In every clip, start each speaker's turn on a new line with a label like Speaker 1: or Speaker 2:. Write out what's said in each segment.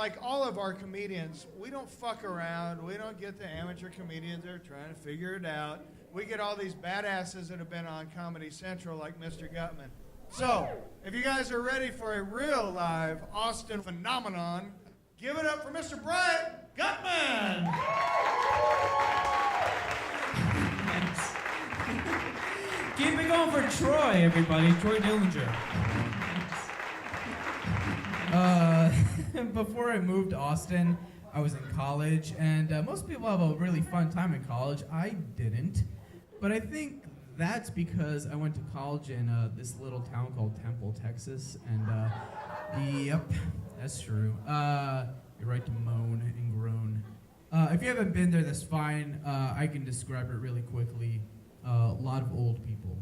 Speaker 1: like all of our comedians, we don't fuck around. We don't get the amateur comedians that are trying to figure it out. We get all these badasses that have been on Comedy Central like Mr. Gutman. So, if you guys are ready for a real live Austin phenomenon, give it up for Mr. Bryan Gutmann!
Speaker 2: Thanks. Keep it going for Troy, everybody. Troy Dillinger. Before I moved to Austin, I was in college, and most people have a really fun time in college. I didn't, but I think that's because I went to college in this little town called Temple, Texas, and yep, that's true. You're right to moan and groan. If you haven't been there, that's fine. I can describe it really quickly. A lot of old people,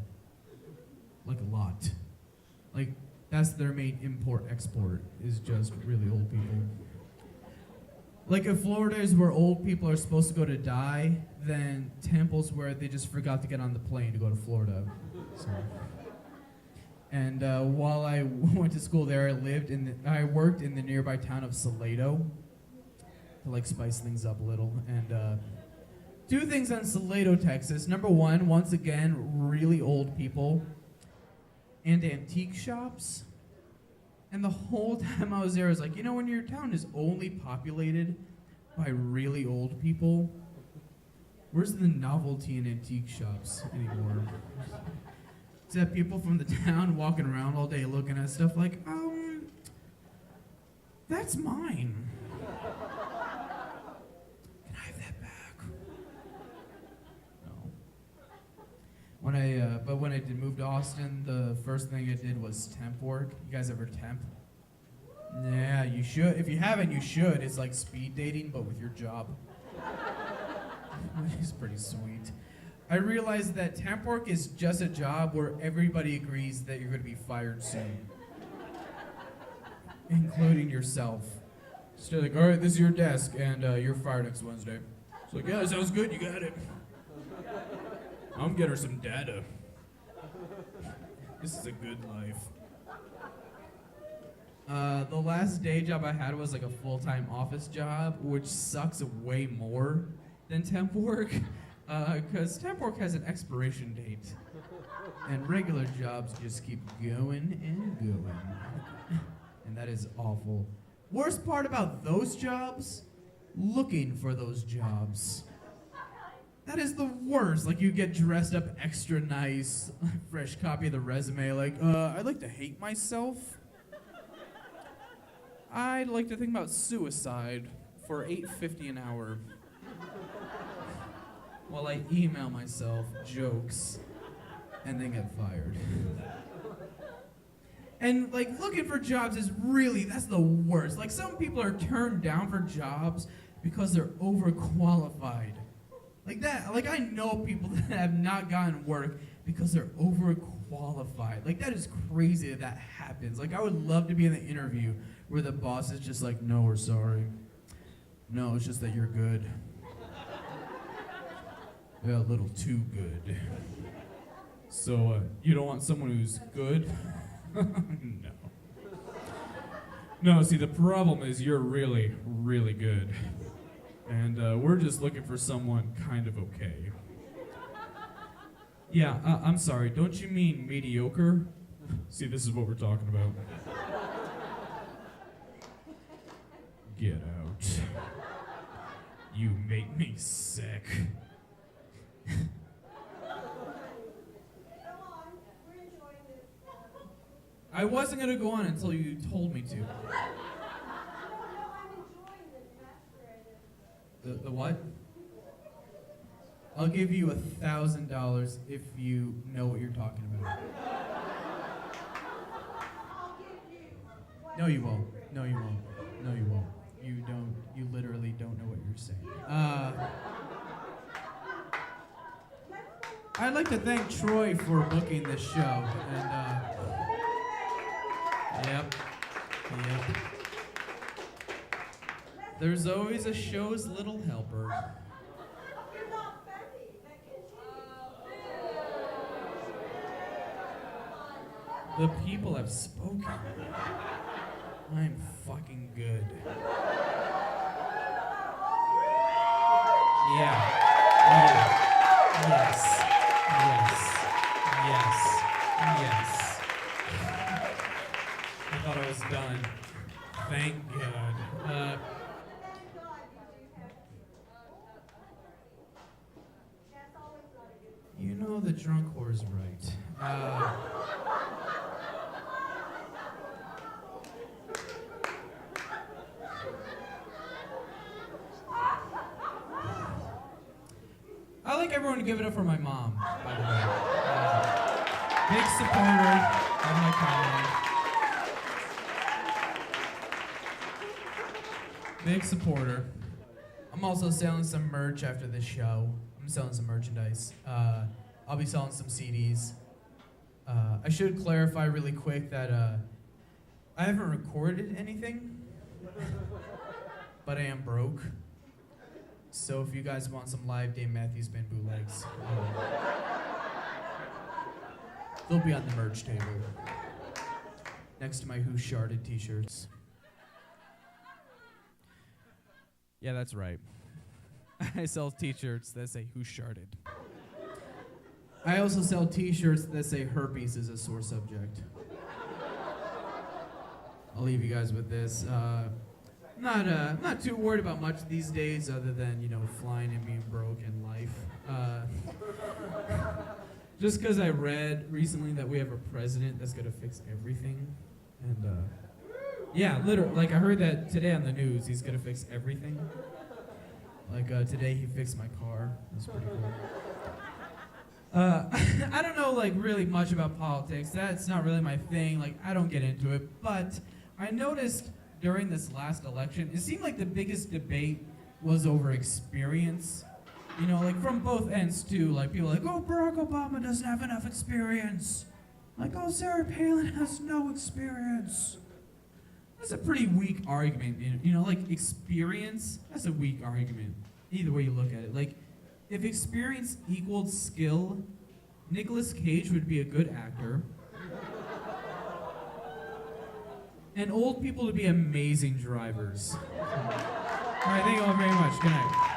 Speaker 2: like a lot, like. That's their main import-export, is just really old people. Like if Florida is where old people are supposed to go to die, then Temple's where they just forgot to get on the plane to go to Florida. So. And while I went to school there, I worked in the nearby town of Salado to like spice things up a little. And two things on Salado, Texas. Number one, once again, really old people. And antique shops. And the whole time I was there, I was like, you know, when your town is only populated by really old people, where's the novelty in antique shops anymore? Except people from the town walking around all day looking at stuff like, that's mine. Can I have that back? No. But when I did move to Austin, the first thing I did was temp work. You guys ever temp? Yeah, you should. If you haven't, you should. It's like speed dating, but with your job. Which is pretty sweet. I realized that temp work is just a job where everybody agrees that you're going to be fired soon. Including yourself. So they're like, all right, this is your desk, and you're fired next Wednesday. It's like, yeah, that sounds good, you got it. I'm getting her some data. This is a good life. The last day job I had was like a full-time office job, which sucks way more than temp work, because temp work has an expiration date, and regular jobs just keep going and going, and that is awful. Worst part about those jobs? Looking for those jobs. That is the worst. Like, you get dressed up extra nice, fresh copy of the resume, like, I'd like to hate myself. I'd like to think about suicide for $8.50 an hour. While I email myself jokes and then get fired. And, like, looking for jobs is really, that's the worst. Like, some people are turned down for jobs because they're overqualified. Like that, like I know people that have not gotten work because they're overqualified. Like that is crazy that happens. Like I would love to be in the interview where the boss is just like, no, we're sorry. No, it's just that you're good. Yeah, a little too good. So, you don't want someone who's good? No. No, see, the problem is you're really, really good. And we're just looking for someone kind of okay. Yeah, I'm sorry, don't you mean mediocre? See, this is what we're talking about. Get out. You make me sick. I wasn't gonna go on until you told me to. The what? I'll give you $1,000 if you know what you're talking about. No, you won't. No, you won't. No, you won't. You don't. You literally don't know what you're saying. I'd like to thank Troy for booking this show. And yep. There's always a show's little helper. The people have spoken. I'm fucking good. Yeah. Yes. I thought I was done. Thank God. You know the drunk whore's right. I like everyone to give it up for my mom, by the way. Big supporter of my comedy. Big supporter. I'm also selling some merch after this show. I'm selling some merchandise. I'll be selling some CDs. I should clarify really quick that I haven't recorded anything, but I am broke. So if you guys want some live Dave Matthews Band bootlegs, they'll be on the merch table next to my Who Sharded t-shirts. Yeah, that's right. I sell t-shirts that say Who Sharded. I also sell t-shirts that say herpes is a sore subject. I'll leave you guys with this. Not too worried about much these days other than, flying and being broke in life. Just because I read recently that we have a president that's going to fix everything. And, yeah, literally, like I heard that today on the news, he's going to fix everything. Like today he fixed my car. That's pretty cool. I don't know really much about politics. That's not really my thing. I don't get into it. But I noticed during this last election, it seemed like the biggest debate was over experience. From both ends too. People are like, oh, Barack Obama doesn't have enough experience. Oh, Sarah Palin has no experience. That's a pretty weak argument. Experience, that's a weak argument. Either way you look at it. If experience equaled skill, Nicolas Cage would be a good actor. And old people would be amazing drivers. All right, thank you all very much. Good night.